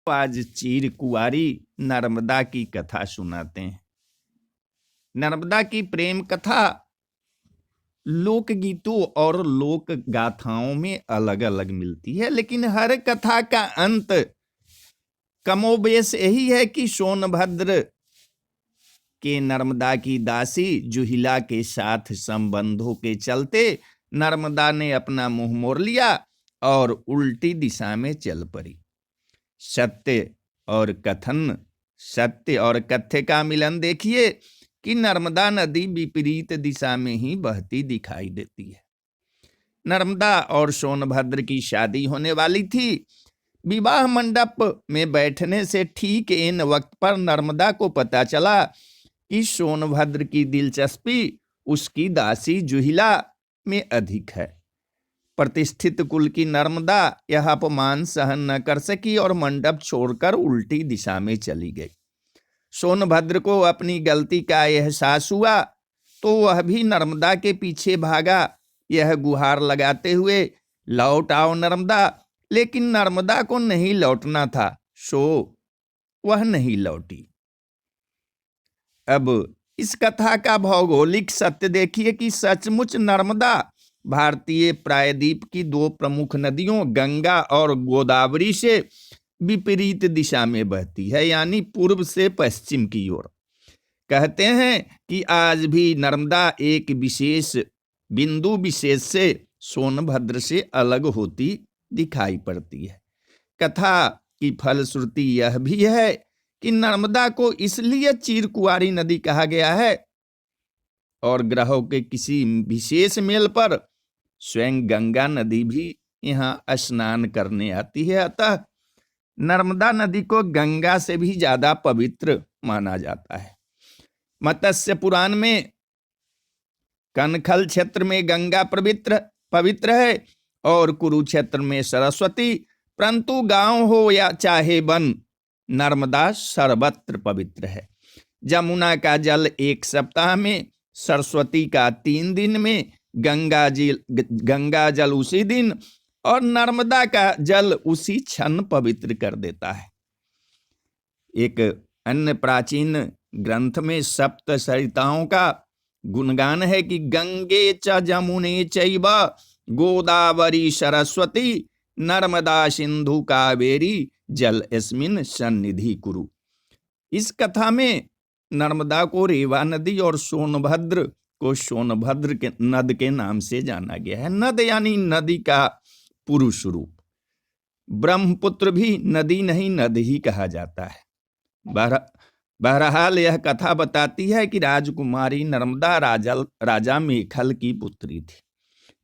आज चीर कुंवारी नर्मदा की कथा सुनाते हैं। नर्मदा की प्रेम कथा लोकगीतों और लोक गाथाओं में अलग अलग मिलती है, लेकिन हर कथा का अंत कमोबेश यही है कि सोनभद्र के नर्मदा की दासी जुहिला के साथ संबंधों के चलते नर्मदा ने अपना मुंह मोड़ लिया और उल्टी दिशा में चल पड़ी। सत्य और कथ्य का मिलन देखिए कि नर्मदा नदी विपरीत दिशा में ही बहती दिखाई देती है। नर्मदा और सोनभद्र की शादी होने वाली थी। विवाह मंडप में बैठने से ठीक इन वक्त पर नर्मदा को पता चला कि सोनभद्र की दिलचस्पी उसकी दासी जुहिला में अधिक है। प्रतिष्ठित कुल की नर्मदा यह अपमान सहन न कर सकी और मंडप छोड़कर उल्टी दिशा में चली गई। सोनभद्र को अपनी गलती का एहसास हुआ तो वह भी नर्मदा के पीछे भागा, यह गुहार लगाते हुए, लौट आओ नर्मदा। लेकिन नर्मदा को नहीं लौटना था, सो वह नहीं लौटी। अब इस कथा का भौगोलिक सत्य देखिए कि सचमुच नर्मदा भारतीय प्रायद्वीप की दो प्रमुख नदियों गंगा और गोदावरी से विपरीत दिशा में बहती है, यानी पूर्व से पश्चिम की ओर। कहते हैं कि आज भी नर्मदा एक विशेष बिंदु विशेष से सोनभद्र से अलग होती दिखाई पड़ती है। कथा की फलश्रुति यह भी है कि नर्मदा को इसलिए चीरकुंवारी नदी कहा गया है और ग्रहों के किसी विशेष मेल पर स्वयं गंगा नदी भी यहाँ स्नान करने आती है। अतः नर्मदा नदी को गंगा से भी ज्यादा पवित्र माना जाता है। मत्स्य पुराण में कनखल क्षेत्र में गंगा पवित्र है और कुरुक्षेत्र में सरस्वती, परंतु गांव हो या चाहे वन, नर्मदा सर्वत्र पवित्र है। जमुना का जल एक सप्ताह में, सरस्वती का 3 दिन में, गंगा जल उसी दिन और नर्मदा का जल उसी क्षण पवित्र कर देता है। एक अन्य प्राचीन ग्रंथ में सप्त सरिताओं का गुणगान है कि गंगे च जमुने चैव गोदावरी सरस्वती नर्मदा सिंधु कावेरी जल अस्मिन् सन्निधि कुरु। इस कथा में नर्मदा को रेवा नदी और सोनभद्र को सोनभद्र के नद के नाम से जाना गया है। नद यानी नदी का पुरुष रूप। ब्रह्मपुत्र भी नदी नहीं नद ही कहा जाता है। बहरहाल यह कथा बताती है कि राजकुमारी नर्मदा राजा मेखल की पुत्री थी।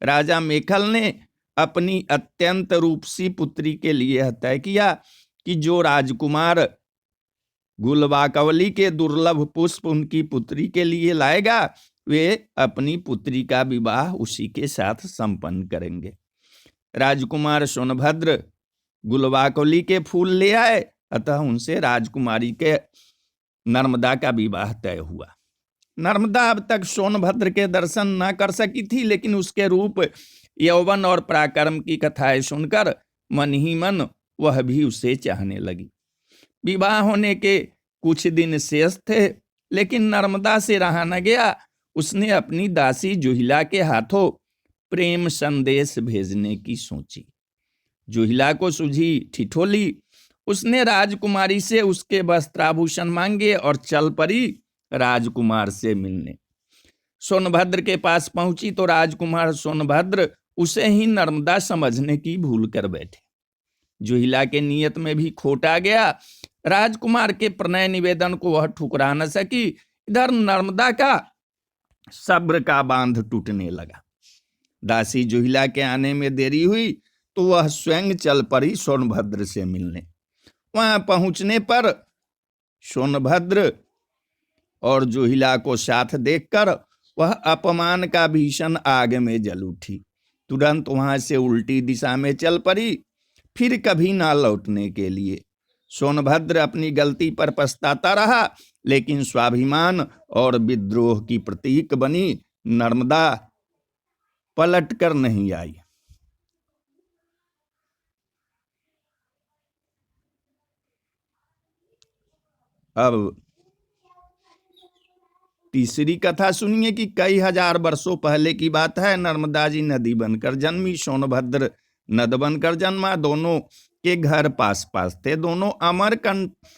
राजा मेखल ने अपनी अत्यंत रूपसी पुत्री के लिए यह तय किया कि जो राजकुमार गुलबाकवली के दुर्लभ पुष्प उनकी पुत्री के लिए लाएगा, वे अपनी पुत्री का विवाह उसी के साथ संपन्न करेंगे। राजकुमार सोनभद्र गुलबाकवली के फूल ले आए, अतः उनसे राजकुमारी के नर्मदा का विवाह तय हुआ। नर्मदा अब तक सोनभद्र के दर्शन न कर सकी थी, लेकिन उसके रूप, यौवन और पराक्रम की कथाएं सुनकर मन ही मन वह भी उसे चाहने लगी। विवाह होने के कुछ दिन शेष थे, लेकिन नर्मदा से रहा न गया। उसने अपनी दासी जुहिला के हाथों प्रेम संदेश भेजने की सोची। जुहिला को सूझी ठिठोली। उसने राजकुमारी से उसके वस्त्राभूषण मांगे और चल पड़ी राजकुमार से मिलने। सोनभद्र के पास पहुंची तो राजकुमार सोनभद्र उसे ही नर्मदा समझने की भूल कर बैठे। जुहिला के नियत में भी खोट आ गया। राजकुमार के प्रणय निवेदन को वह ठुकरा न सकी। इधर नर्मदा का सब्र का बांध टूटने लगा। दासी जुहिला के आने में देरी हुई तो वह स्वयं चल पड़ी सोनभद्र से मिलने। वहां पहुंचने पर सोनभद्र और जुहिला को साथ देखकर वह अपमान का भीषण आग में जल उठी। तुरंत वहां से उल्टी दिशा में चल पड़ी, फिर कभी ना लौटने के लिए। सोनभद्र अपनी गलती पर पछताता रहा, लेकिन स्वाभिमान और विद्रोह की प्रतीक बनी नर्मदा पलट कर नहीं आई। अब तीसरी कथा सुनिए कि कई हजार वर्षों पहले की बात है। नर्मदा जी नदी बनकर जन्मी, सोनभद्र नद बनकर जन्मा। दोनों के घर पास पास थे। दोनों अमरकंटक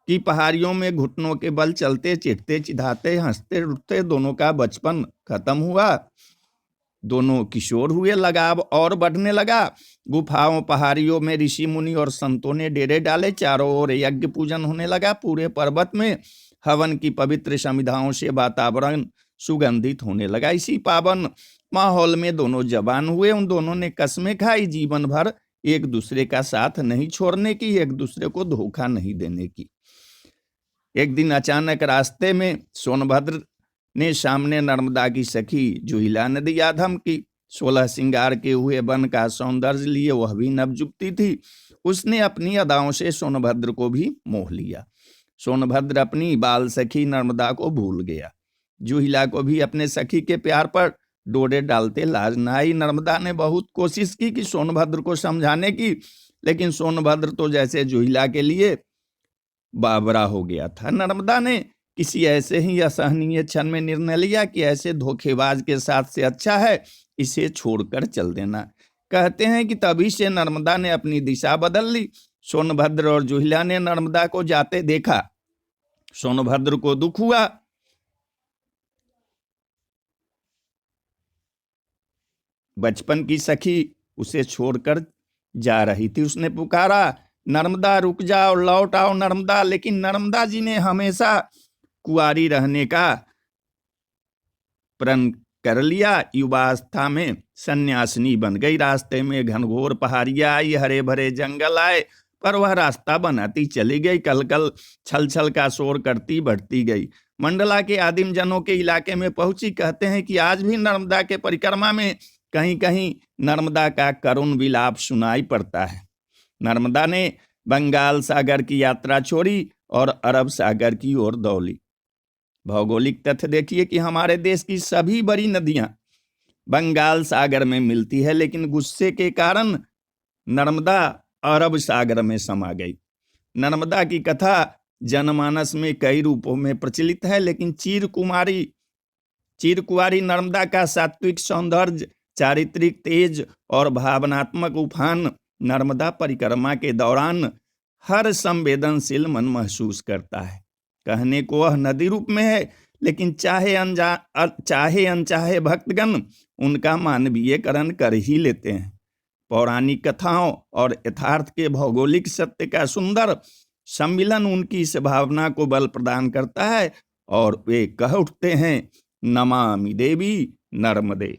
की पहाड़ियों में घुटनों के बल चलते, चिढ़ते, चिढ़ाते, हंसते उठते। दोनों का बचपन खत्म हुआ, दोनों किशोर हुए। लगाव और बढ़ने लगा। गुफाओं, पहाड़ियों में ऋषि मुनि और संतों ने डेरे डाले। चारों ओर यज्ञ पूजन होने लगा। पूरे पर्वत में हवन की पवित्र समिधाओं से वातावरण सुगंधित होने लगा। इसी पावन माहौल में दोनों जवान हुए। उन दोनों ने कस्में खाई जीवन भर एक दूसरे का साथ नहीं छोड़ने की, एक दूसरे को धोखा नहीं देने की। एक दिन अचानक रास्ते में सोनभद्र ने सामने नर्मदा की सखी जुहिला नदी आधम की। 16 श्रृंगार के हुए वन का सौंदर्य लिए वह भी नवजुवती थी। उसने अपनी अदाओं से सोनभद्र को भी मोह लिया। सोनभद्र अपनी बाल सखी नर्मदा को भूल गया। जुहिला को भी अपने सखी के प्यार पर डोरे डालते लाज न आई। नर्मदा ने बहुत कोशिश की कि सोनभद्र को समझाने की, लेकिन सोनभद्र तो जैसे जुहिला के लिए बाबरा हो गया था। नर्मदा ने किसी ऐसे ही असहनीय क्षण में निर्णय लिया कि ऐसे धोखेबाज के साथ से अच्छा है इसे छोड़कर चल देना। कहते हैं कि तभी से नर्मदा ने अपनी दिशा बदल ली। सोनभद्र और जुहिला ने नर्मदा को जाते देखा। सोनभद्र को दुख हुआ। बचपन की सखी उसे छोड़कर जा रही थी। उसने पुकारा, नर्मदा रुक जाओ, लौट आओ नर्मदा। लेकिन नर्मदा जी ने हमेशा कुंवारी रहने का प्रण कर लिया। युवावस्था में सन्यासिनी बन गई। रास्ते में घनघोर पहाड़ियां आई, हरे भरे जंगल आए, पर वह रास्ता बनाती चली गई। कलकल छल छल का शोर करती बढ़ती गई। मंडला के आदिम जनों के इलाके में पहुंची। कहते हैं कि आज भी नर्मदा के परिक्रमा में कहीं कहीं नर्मदा का करुण विलाप सुनाई पड़ता है। नर्मदा ने बंगाल सागर की यात्रा छोड़ी और अरब सागर की ओर दौड़ी। भौगोलिक तथ्य देखिए कि हमारे देश की सभी बड़ी नदियां बंगाल सागर में मिलती है, लेकिन गुस्से के कारण नर्मदा अरब सागर में समा गई। नर्मदा की कथा जनमानस में कई रूपों में प्रचलित है, लेकिन चीरकुंवारी नर्मदा का सात्विक सौंदर्य, चारित्रिक तेज और भावनात्मक उफान नर्मदा परिक्रमा के दौरान हर संवेदनशील मन महसूस करता है। कहने को वह नदी रूप में है, लेकिन चाहे अनचाहे भक्तगण उनका मानवीयकरण कर ही लेते हैं। पौराणिक कथाओं और यथार्थ के भौगोलिक सत्य का सुंदर सम्मिलन उनकी इस भावना को बल प्रदान करता है और वे कह उठते हैं, नमामि देवी नर्मदे।